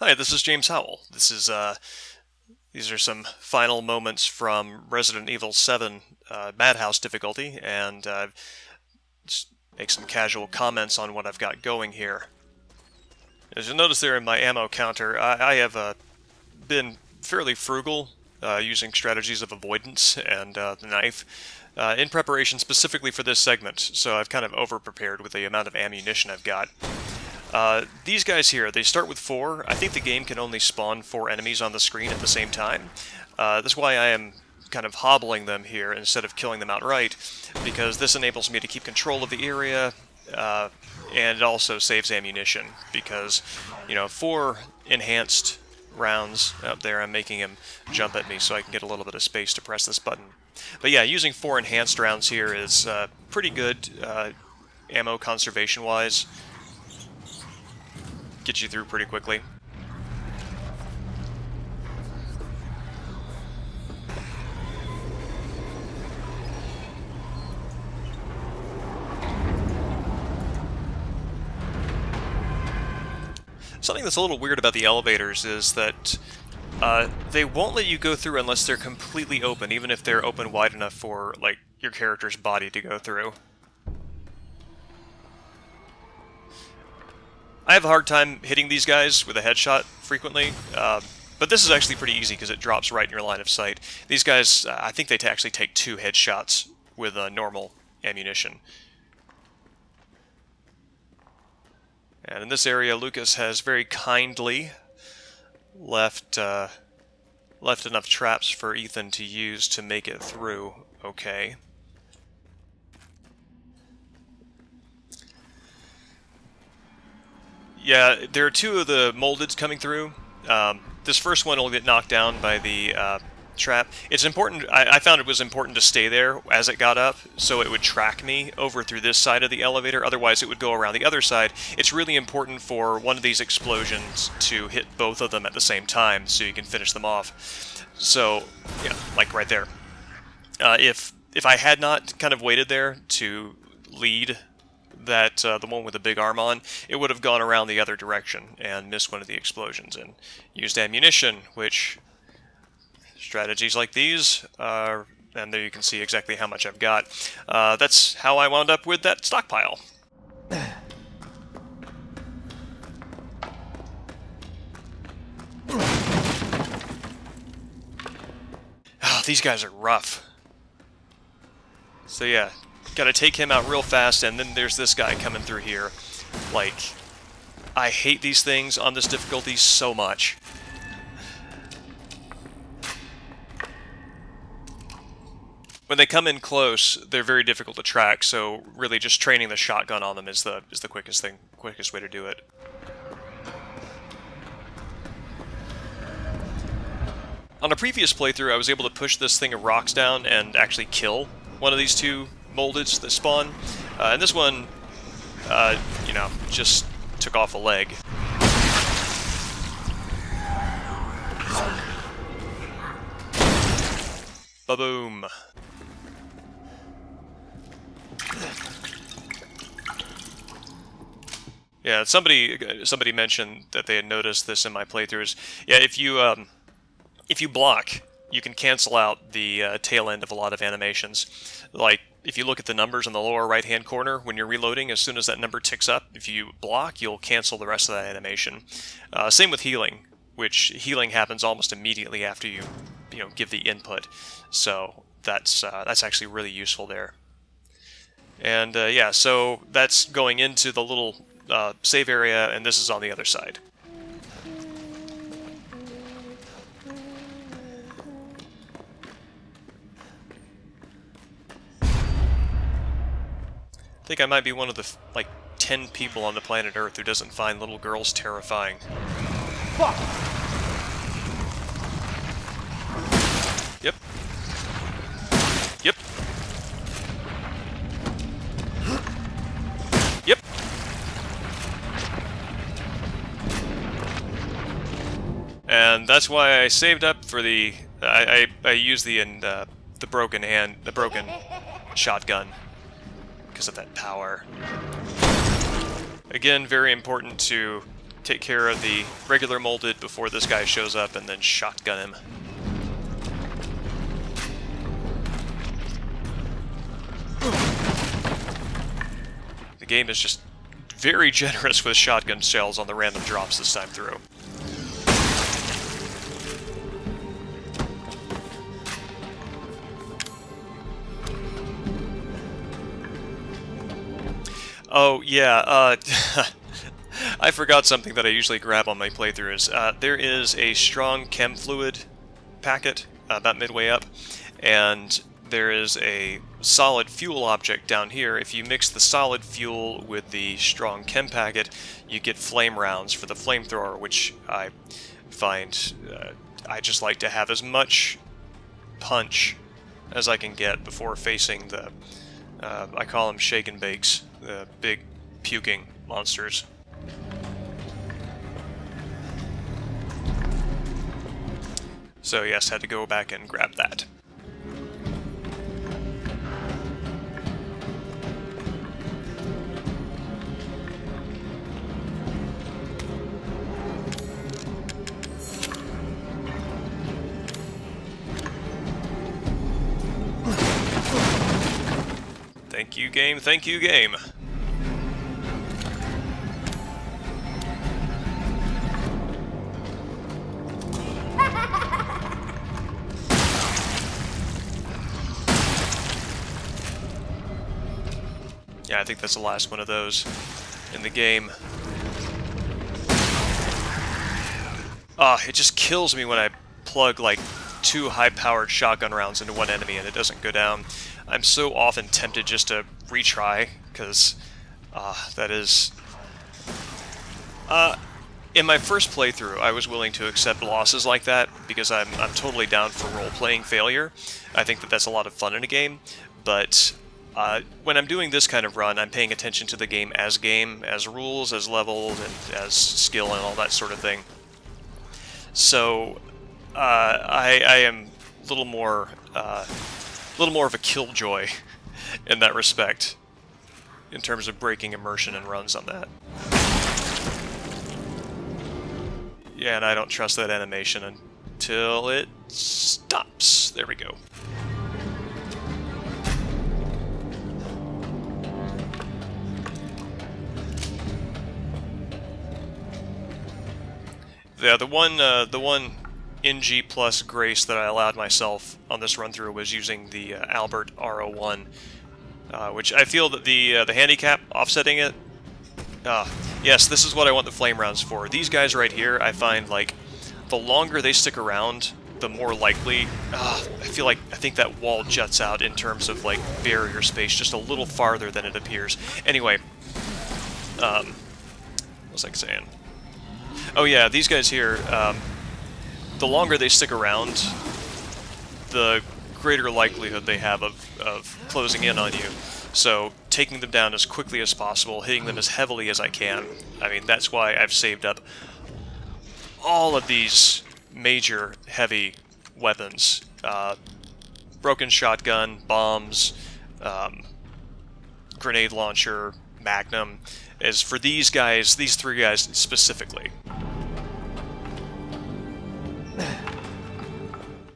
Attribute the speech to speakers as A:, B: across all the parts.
A: Hi, this is James Howell. These are some final moments from Resident Evil 7 Madhouse difficulty, and just make some casual comments on what I've got going here. As you'll notice there in my ammo counter, I have been fairly frugal, using strategies of avoidance and the knife, in preparation specifically for this segment, so I've kind of over-prepared with the amount of ammunition I've got. These guys here, they start with 4. I think the game can only spawn 4 enemies on the screen at the same time. That's why I am kind of hobbling them here instead of killing them outright, because this enables me to keep control of the area, and it also saves ammunition, because, 4 enhanced rounds up there, I'm making him jump at me so I can get a little bit of space to press this button. But yeah, using 4 enhanced rounds here is pretty good ammo conservation-wise. Get you through pretty quickly. Something that's a little weird about the elevators is that they won't let you go through unless they're completely open, even if they're open wide enough for, like, your character's body to go through. I have a hard time hitting these guys with a headshot frequently, but this is actually pretty easy because it drops right in your line of sight. These guys, I think they actually take 2 headshots with normal ammunition. And in this area, Lucas has very kindly left enough traps for Ethan to use to make it through okay. Yeah, there are 2 of the moldeds coming through. This first one will get knocked down by the trap. It's important, I found it was important to stay there as it got up, so it would track me over through this side of the elevator, otherwise it would go around the other side. It's really important for one of these explosions to hit both of them at the same time, so you can finish them off. So, yeah, like right there. If I had not kind of waited there to lead that the one with the big arm on, it would have gone around the other direction and missed one of the explosions and used ammunition, which strategies like these, and there you can see exactly how much I've got. That's how I wound up with that stockpile. Oh, these guys are rough. So yeah, gotta take him out real fast, and then there's this guy coming through here. Like, I hate these things on this difficulty so much. When they come in close, they're very difficult to track, so really just training the shotgun on them is the quickest way to do it. On a previous playthrough, I was able to push this thing of rocks down and actually kill one of these 2 moldeds that spawn. And this one, just took off a leg. Ba-boom. Yeah, somebody mentioned that they had noticed this in my playthroughs. Yeah, if you block, you can cancel out the tail end of a lot of animations. Like, if you look at the numbers in the lower right-hand corner, when you're reloading, as soon as that number ticks up, if you block, you'll cancel the rest of that animation. Same with healing, which healing happens almost immediately after you give the input. So that's actually really useful there. And yeah, so that's going into the little save area, and this is on the other side. I think I might be one of the, 10 people on the planet Earth who doesn't find little girls terrifying. Fuck! Yep. Yep. Yep. And that's why I saved up for the... I used the broken shotgun. Because of that power. Again, very important to take care of the regular molded before this guy shows up, and then shotgun him. The game is just very generous with shotgun shells on the random drops this time through. Oh, yeah, I forgot something that I usually grab on my playthroughs. There is a strong chem fluid packet about midway up, and there is a solid fuel object down here. If you mix the solid fuel with the strong chem packet, you get flame rounds for the flamethrower, which I find I just like to have as much punch as I can get before facing the, I call them shake and bakes, the big puking monsters. So yes, had to go back and grab that. Thank you, game. Thank you, game. Yeah, I think that's the last one of those in the game. It just kills me when I plug like 2 high-powered shotgun rounds into one enemy and it doesn't go down. I'm so often tempted just to retry, because that is... in my first playthrough, I was willing to accept losses like that, because I'm totally down for role-playing failure. I think that that's a lot of fun in a game, but when I'm doing this kind of run, I'm paying attention to the game, as rules, as levels, and as skill, and all that sort of thing. So, I am a little more of a killjoy in that respect, in terms of breaking immersion and runs on that. Yeah, and I don't trust that animation until it stops. There we go. Yeah, the one NG plus grace that I allowed myself on this run-through was using the Albert R01, which I feel that the handicap offsetting it, yes, this is what I want the flame rounds for. These guys right here, I find, like, the longer they stick around, the more likely, I think that wall juts out in terms of, like, barrier space just a little farther than it appears. Anyway, what was I saying? Oh yeah, these guys here, the longer they stick around, the greater likelihood they have of closing in on you. So, taking them down as quickly as possible, hitting them as heavily as I can. I mean, that's why I've saved up all of these major heavy weapons. Broken shotgun, bombs, grenade launcher, magnum, is for these guys, these 3 guys specifically.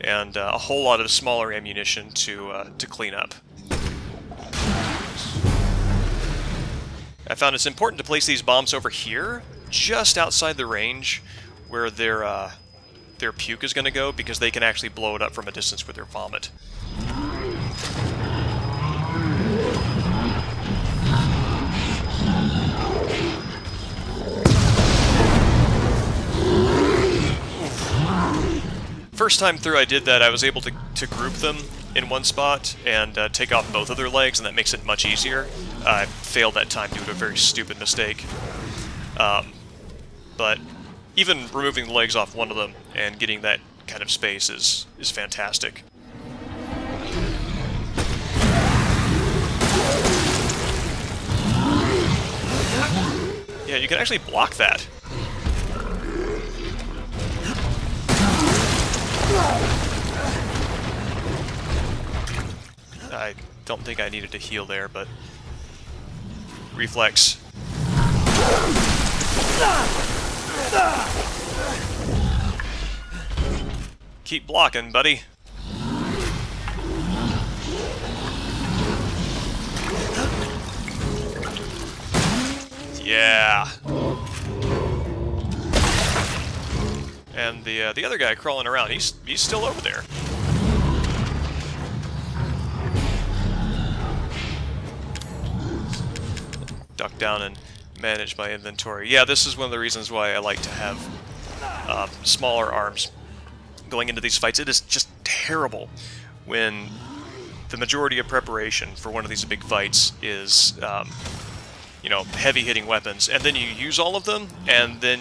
A: And a whole lot of smaller ammunition to clean up. I found it's important to place these bombs over here, just outside the range where their puke is going to go, because they can actually blow it up from a distance with their vomit. First time through I did that, I was able to group them in one spot and take off both of their legs, and that makes it much easier. I failed that time due to a very stupid mistake. But even removing the legs off one of them and getting that kind of space is fantastic. Yeah, you can actually block that. I don't think I needed to heal there, but reflex. Keep blocking, buddy. Yeah. And the other guy crawling around, he's still over there. Duck down and manage my inventory. Yeah, this is one of the reasons why I like to have smaller arms going into these fights. It is just terrible when the majority of preparation for one of these big fights is, you know, heavy-hitting weapons, and then you use all of them, and then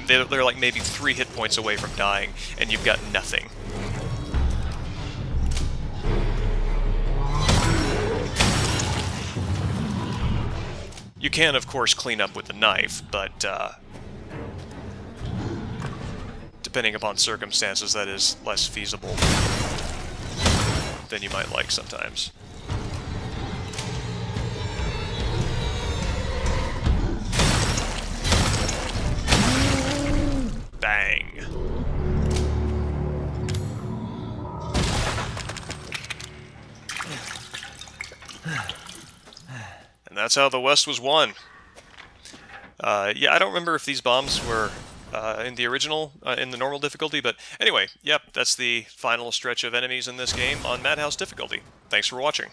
A: they're like maybe 3 hit points away from dying, and you've got nothing. You can, of course, clean up with the knife, but depending upon circumstances, that is less feasible than you might like sometimes. Bang. And that's how the West was won. Yeah, I don't remember if these bombs were in the original, in the normal difficulty, but anyway, yep, that's the final stretch of enemies in this game on Madhouse difficulty. Thanks for watching.